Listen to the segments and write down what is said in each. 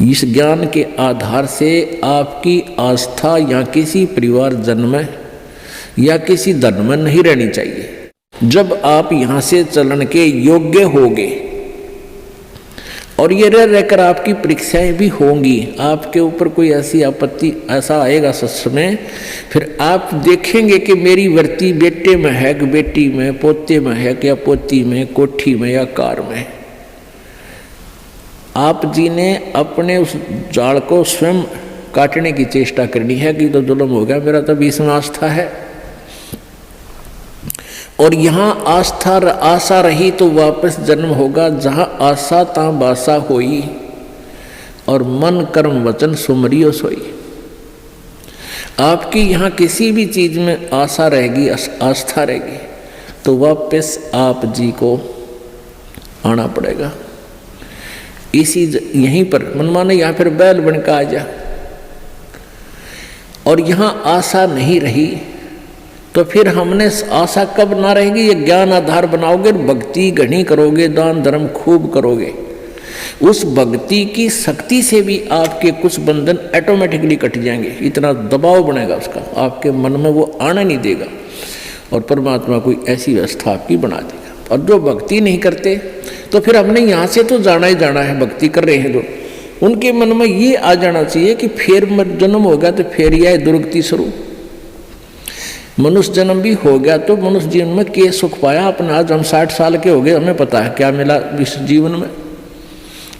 इस ज्ञान के आधार से आपकी आस्था या किसी परिवार जन्म में या किसी धन में नहीं रहनी चाहिए। जब आप यहाँ से चलन के योग्य होगे और ये रहकर आपकी परीक्षाएं भी होंगी, आपके ऊपर कोई ऐसी आपत्ति ऐसा आएगा सच में, फिर आप देखेंगे कि मेरी वृत्ति बेटे में है कि बेटी में, पोते में है कि या पोती में, कोठी में या कार में। आप जी ने अपने उस जाल को स्वयं काटने की चेष्टा करनी है कि तो जुल्म हो गया, मेरा तो बीच में आस्था है। और यहाँ आशा रही तो वापस जन्म होगा, जहाँ आशा ता बासा होई और मन कर्म वचन सुमरियो सोई। आपकी यहाँ किसी भी चीज में आशा रहेगी, आस्था रहेगी, तो वापस आप जी को आना पड़ेगा। इसी यहीं पर मनमाने यहाँ फिर बैल बन के आ जा। और यहाँ आशा नहीं रही तो फिर हमने आशा कब ना रहेगी, ये ज्ञान आधार बनाओगे, भक्ति घनी करोगे, दान धर्म खूब करोगे, उस भक्ति की शक्ति से भी आपके कुछ बंधन ऑटोमेटिकली कट जाएंगे। इतना दबाव बनेगा उसका, आपके मन में वो आना नहीं देगा और परमात्मा कोई ऐसी व्यवस्था आपकी बना देगा। और जो भक्ति नहीं करते तो फिर हमने यहाँ से तो जाना ही जाना है, भक्ति कर रहे हैं जो, उनके मन में ये आ जाना चाहिए कि फिर जन्म होगा तो फिर यह दुर्गति शुरू। मनुष्य जन्म भी हो गया तो मनुष्य जीवन में क्या सुख पाया अपना। आज हम 60 साल के हो गए, हमें पता है क्या मिला इस जीवन में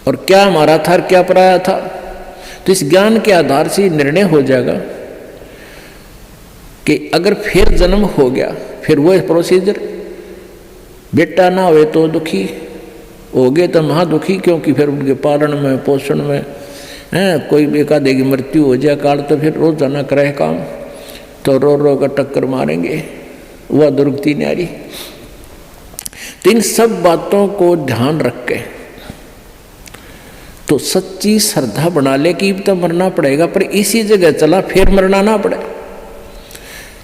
और क्या हमारा था और क्या पराया था। तो इस ज्ञान के आधार से निर्णय हो जाएगा कि अगर फिर जन्म हो गया, फिर वो प्रोसीजर, बेटा ना हुए तो दुखी हो गए तो महा दुखी, क्योंकि फिर उनके पालन में पोषण में कोई बेका देगी मृत्यु हो जाए काल, तो फिर रोज जाना करे काम, तो रो रो कर टक्कर मारेंगे, वह दुर्गति न्यारी। तो इन सब बातों को ध्यान रख के तो सच्ची श्रद्धा बना ले कि तो मरना पड़ेगा, पर इसी जगह चला फिर मरना ना पड़े,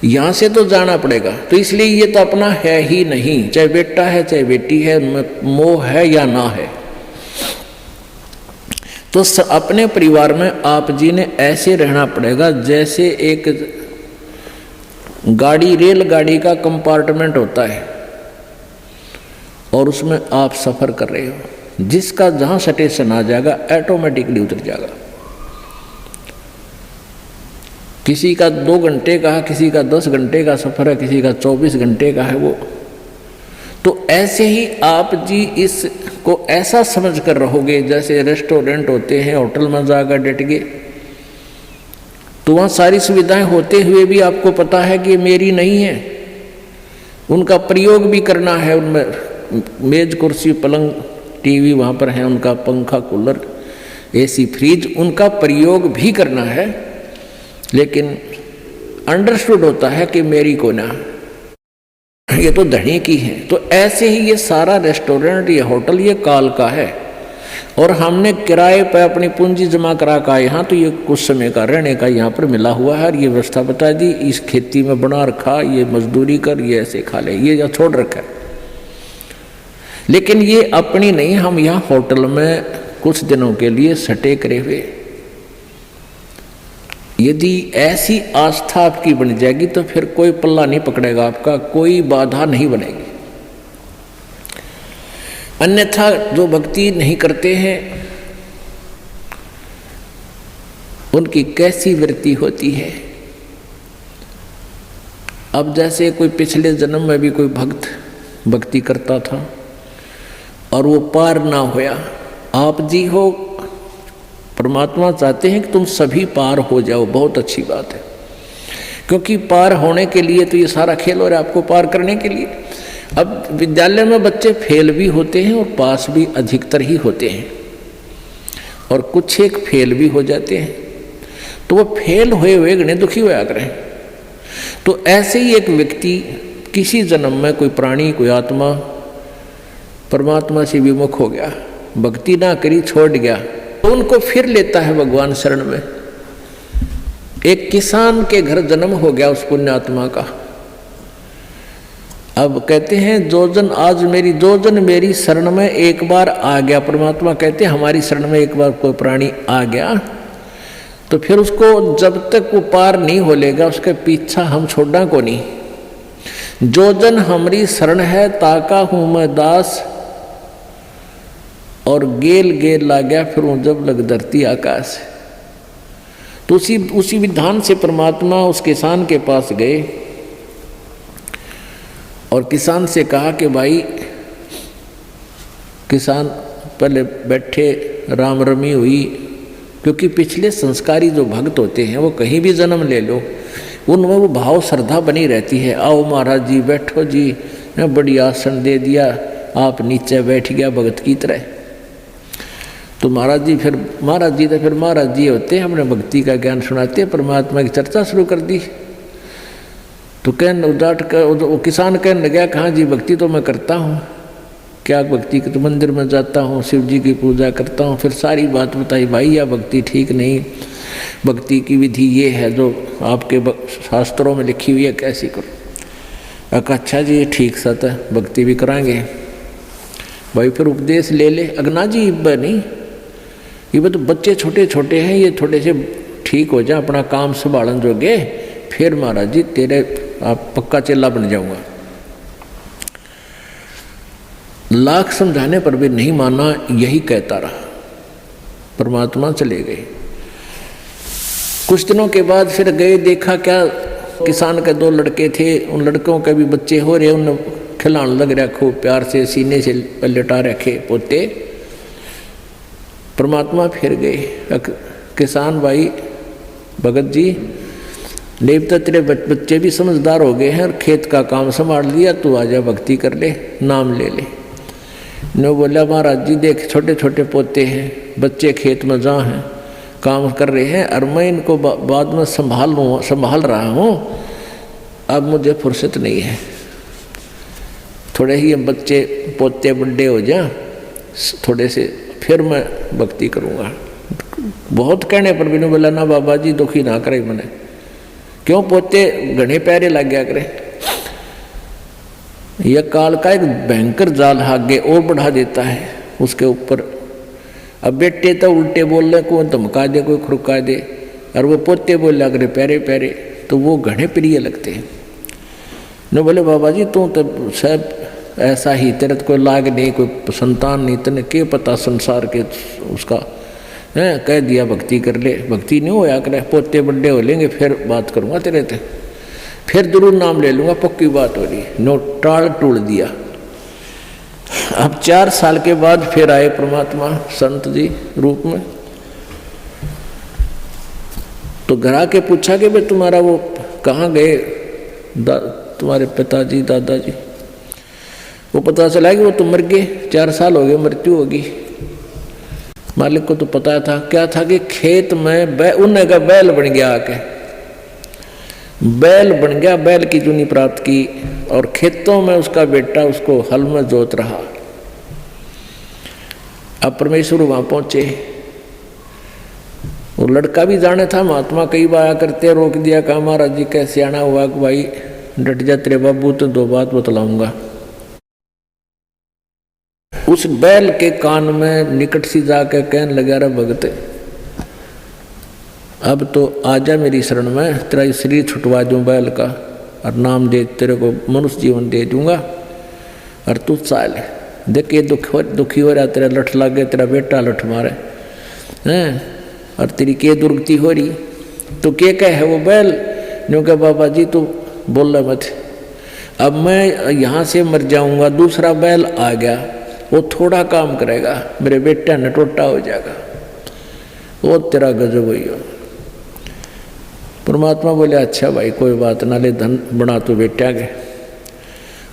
यहां से तो जाना पड़ेगा। तो इसलिए ये तो अपना है ही नहीं, चाहे बेटा है चाहे बेटी है, मोह है या ना है। तो अपने परिवार में आप जी ने ऐसे रहना पड़ेगा जैसे एक गाड़ी, रेलगाड़ी का कंपार्टमेंट होता है और उसमें आप सफर कर रहे हो, जिसका जहां स्टेशन आ जाएगा ऑटोमेटिकली उतर जाएगा। किसी का 2 घंटे का है, किसी का 10 घंटे का सफर है, किसी का 24 घंटे का है वो। तो ऐसे ही आप जी इसको ऐसा समझ कर रहोगे जैसे रेस्टोरेंट होते हैं, होटल में जाकर डट गए तो वहाँ सारी सुविधाएं होते हुए भी आपको पता है कि मेरी नहीं है, उनका प्रयोग भी करना है। उनमें मेज कुर्सी पलंग टीवी वहाँ पर है, उनका पंखा कूलर एसी फ्रिज उनका प्रयोग भी करना है, लेकिन अंडरस्टूड होता है कि मेरी को ना, ये तो धनी की है। तो ऐसे ही ये सारा रेस्टोरेंट, ये होटल, ये काल का है और हमने किराए पर अपनी पूंजी जमा करा का यहाँ, तो ये कुछ समय का रहने का यहाँ पर मिला हुआ है। ये व्यवस्था बता दी, इस खेती में बना रखा, ये मजदूरी कर, ये ऐसे खा ले, ये या छोड़ रखा है। लेकिन ये अपनी नहीं, हम यहाँ होटल में कुछ दिनों के लिए सटे करे हुए। यदि ऐसी आस्था आपकी बन जाएगी तो फिर कोई पल्ला नहीं पकड़ेगा आपका, कोई बाधा नहीं बनेगी। अन्यथा जो भक्ति नहीं करते हैं उनकी कैसी वृत्ति होती है। अब जैसे कोई पिछले जन्म में भी कोई भक्त भक्ति करता था और वो पार ना होया, आप जी हो, परमात्मा चाहते हैं कि तुम सभी पार हो जाओ, बहुत अच्छी बात है, क्योंकि पार होने के लिए तो ये सारा खेल हो रहा है आपको पार करने के लिए। अब विद्यालय में बच्चे फेल भी होते हैं और पास भी अधिकतर ही होते हैं, और कुछ एक फेल भी हो जाते हैं, तो वो फेल हुए हुए गणे दुखी होया करें। तो ऐसे ही एक व्यक्ति किसी जन्म में कोई प्राणी, कोई आत्मा परमात्मा से विमुख हो गया, भक्ति ना करी, छोड़ गया, तो उनको फिर लेता है भगवान शरण में। एक किसान के घर जन्म हो गया उस पुण्यात्मा का, अब कहते हैं जो जन मेरी शरण में एक बार आ गया, परमात्मा कहते हैं हमारी शरण में एक बार कोई प्राणी आ गया तो फिर उसको जब तक वो पार नहीं हो लेगा उसके पीछा हम छोड़ना को नहीं। जो जन हमारी शरण है ताका हूँ मैं दास, और गेल गेल ला गया फिर वो जब लग धरती आकाश। तो उसी विधान से परमात्मा उस किसान के पास गए और किसान से कहा कि भाई, किसान पहले बैठे, राम रमी हुई, क्योंकि पिछले संस्कारी जो भक्त होते हैं वो कहीं भी जन्म ले लो उनमें वो भाव श्रद्धा बनी रहती है। आओ महाराज जी बैठो जी, बड़ी आसन दे दिया, आप नीचे बैठ गया भगत की तरह। तो महाराज जी तो फिर महाराज जी होते हैं, अपने भक्ति का ज्ञान सुनाते हैं, परमात्मा की चर्चा शुरू कर दी। तो वो किसान कहने लगा, कहाँ जी भक्ति तो मैं करता हूँ, क्या भक्ति के, तो मंदिर में जाता हूँ, शिव जी की पूजा करता हूँ। फिर सारी बात बताई, भाई यह भक्ति ठीक नहीं, भक्ति की विधि ये है जो आपके शास्त्रों में लिखी हुई है, कैसी करो। अच्छा जी ये ठीक सत है, भक्ति भी कराएंगे। भाई फिर उपदेश ले ले। अगना जी इब्बा नहीं, ये तो बच्चे छोटे छोटे हैं, ये थोड़े से ठीक हो जाए, अपना काम संभालन जोगे, फिर महाराज जी तेरे आप पक्का चेला बन जाऊंगा। लाख समझाने पर भी नहीं माना, यही कहता रहा। परमात्मा चले गए। कुछ दिनों के बाद फिर गए, देखा क्या किसान के 2 लड़के थे, उन लड़कों के भी बच्चे हो रहे, उन खिलाने लग रहा खूब प्यार से, सीने से लटा रखे पोते। परमात्मा फिर गए, किसान भाई भगत जी देवता तेरे बच्चे भी समझदार हो गए हैं और खेत का काम संभाल लिया, तू आजा भक्ति कर ले, नाम ले ले। ने बोला महाराज जी देख छोटे छोटे पोते हैं, बच्चे खेत में जहाँ हैं काम कर रहे हैं, और मैं इनको बाद में संभाल रहा हूँ, अब मुझे फुर्सत नहीं है, थोड़े ही बच्चे पोते बड़े हो जाए थोड़े से, फिर मैं भक्ति करूँगा। बहुत कहने पर भी नहीं बोला, ना बाबा जी दुखी ना करे मैंने, क्यों पोते घने प्यारे लग गया करे। यह काल का एक भयंकर जाल आगे और बढ़ा देता है उसके ऊपर। अब बेटे तो उल्टे बोल रहे, कोई धमका दे, कोई खुड़का दे, और वो पोते बोल लग रहे प्यारे प्यारे, तो वो घने प्रिय लगते हैं। न बोले बाबा जी तू तो सब ऐसा ही, तेरे तो कोई लाग नहीं, कोई संतान नहीं, तेने क्या पता संसार के उसका है, कह दिया भक्ति कर ले, भक्ति नहीं होया करे, पोते बड़े हो लेंगे फिर बात करूँगा तेरे से, फिर जरूर नाम ले लूँगा, पक्की बात हो रही। नो टाल टूल दिया। अब 4 साल के बाद फिर आए परमात्मा संत जी रूप में। तो घर आके पूछा कि भाई तुम्हारा वो कहाँ गए तुम्हारे पिताजी दादाजी। वो पता चला कि वो तो मर गए, 4 साल हो गए, मृत्यु होगी। मालिक को तो पता था, क्या था कि खेत में उन्हें का बैल बन गया, आके बैल बन गया, बैल की चुनी प्राप्त की, और खेतों में उसका बेटा उसको हल में जोत रहा। अब परमेश्वर वहां पहुंचे, वो लड़का भी जाने था, महात्मा कई बार करते, रोक दिया, कहा महाराज जी कैसे आना हुआ कि भाई डट जा तेरे बाबू, तो 2 बात बतलाऊंगा। उस बैल के कान में निकट सी जाकर कहने लगा, रे भगत अब तो आजा मेरी शरण में, तेरा शरीर छुटवा दूं बैल का, और नाम दे, तेरे को मनुष्य जीवन दे दूंगा, और तू चाल देख ये दुखी हो रहा, तेरा लठ लग गया, तेरा बेटा लठ मारे हैं, और तेरी के दुर्गति हो रही, तो क्या कहे है वो बैल। न्यों कहा बाबा जी तू बोल रहा मत, अब मैं यहाँ से मर जाऊंगा, दूसरा बैल आ गया, वो थोड़ा काम करेगा, मेरे बेटा ने टोटा हो जाएगा, वो तेरा गजब हुई हो। परमात्मा बोले अच्छा भाई कोई बात ना, ले धन बना तो बेटा के।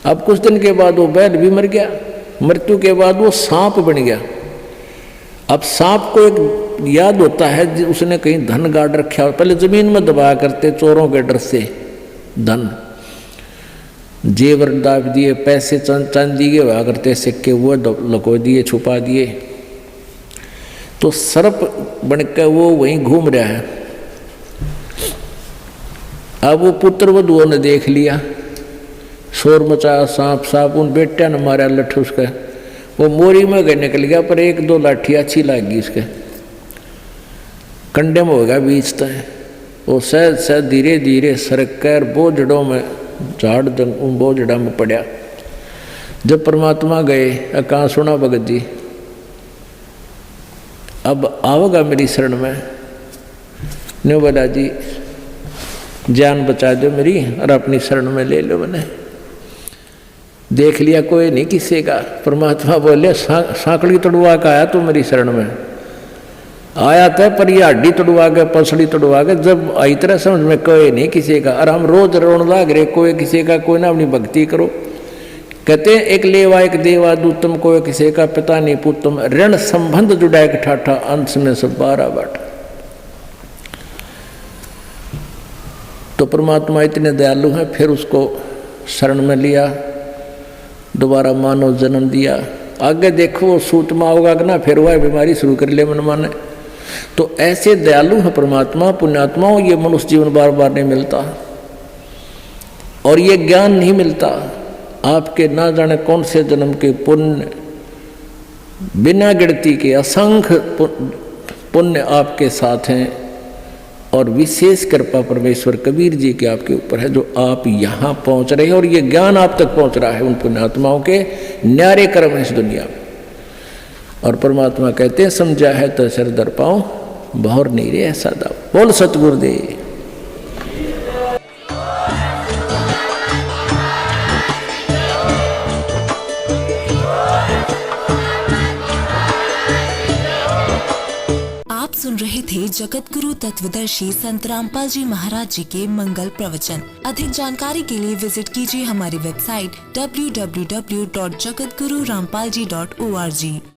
अब कुछ दिन के बाद वो बैल भी मर गया, मृत्यु के बाद वो सांप बन गया। अब सांप को एक याद होता है, उसने कहीं धन गाड़ रखा, पहले जमीन में दबाया करते चोरों के डर से, धन जेवर दाब दिए, पैसे चांदी के हुआ करते, सिक्के वो लको दिए, छुपा दिए। तो सर्प बनकर वो वहीं घूम रहा है। अब वो पुत्र वधुओं ने देख लिया शोर मचाया, सांप सांप, उन बेटिया ने मारा लठ उसका, वो मोरी में गए निकल गया, पर एक दो लाठी अच्छी लगी उसके कंडे में हो गया बीच तय। वो सहज सहज धीरे धीरे सरक कर बोझड़ों में झाड़ उन बोझड़ा में पड़ा। जब परमात्मा गए, कहाँ सुना भगत जी अब आओगा मेरी शरण में, ने बोला जी जान बचा दो मेरी और अपनी शरण में ले लो। मैंने देख लिया कोई नहीं किसी का। परमात्मा बोले सांकड़ी तोड़वा का आया तू मेरी शरण में, आया था पर ये हड्डी तोड़वा के पसड़ी तोड़वा के, जब आई तरह समझ में कोई नहीं किसी का। और हम रोज रोन लाग रहे कोई किसी का, कोई ना अपनी भक्ति करो। कहते एक लेवा एक देवा दूतम, कोई किसी का पिता नहीं पुतम, ऋण संबंध जुड़ा एक ठाठा, अंश में सब 12 बाट। तो परमात्मा इतने दयालु हैं, फिर उसको शरण में लिया, दोबारा मानव जन्म दिया। आगे देखो वो सूत में होगा कि ना, फिर वह बीमारी शुरू कर ले मन माने। तो ऐसे दयालु है परमात्मा, पुण्यात्माओं। ये मनुष्य जीवन बार बार नहीं मिलता और ये ज्ञान नहीं मिलता। आपके ना जाने कौन से जन्म के पुण्य, बिना गिनती के असंख्य पुण्य आपके साथ हैं, और विशेष कृपा परमेश्वर कबीर जी के आपके ऊपर है, जो आप यहाँ पहुँच रहे हैं और ये ज्ञान आप तक पहुँच रहा है। उन पुण्यात्माओं के न्यारे कर्म है इस दुनिया में। और परमात्मा कहते हैं समझा है तो सर दर पाओ, बहुर नहीं रे ऐसा दाव। बोल सतगुरुदेव। आप सुन रहे थे जगत गुरु तत्वदर्शी संत रामपाल जी महाराज जी के मंगल प्रवचन। अधिक जानकारी के लिए विजिट कीजिए हमारी वेबसाइट www.jagatgururampalji.org।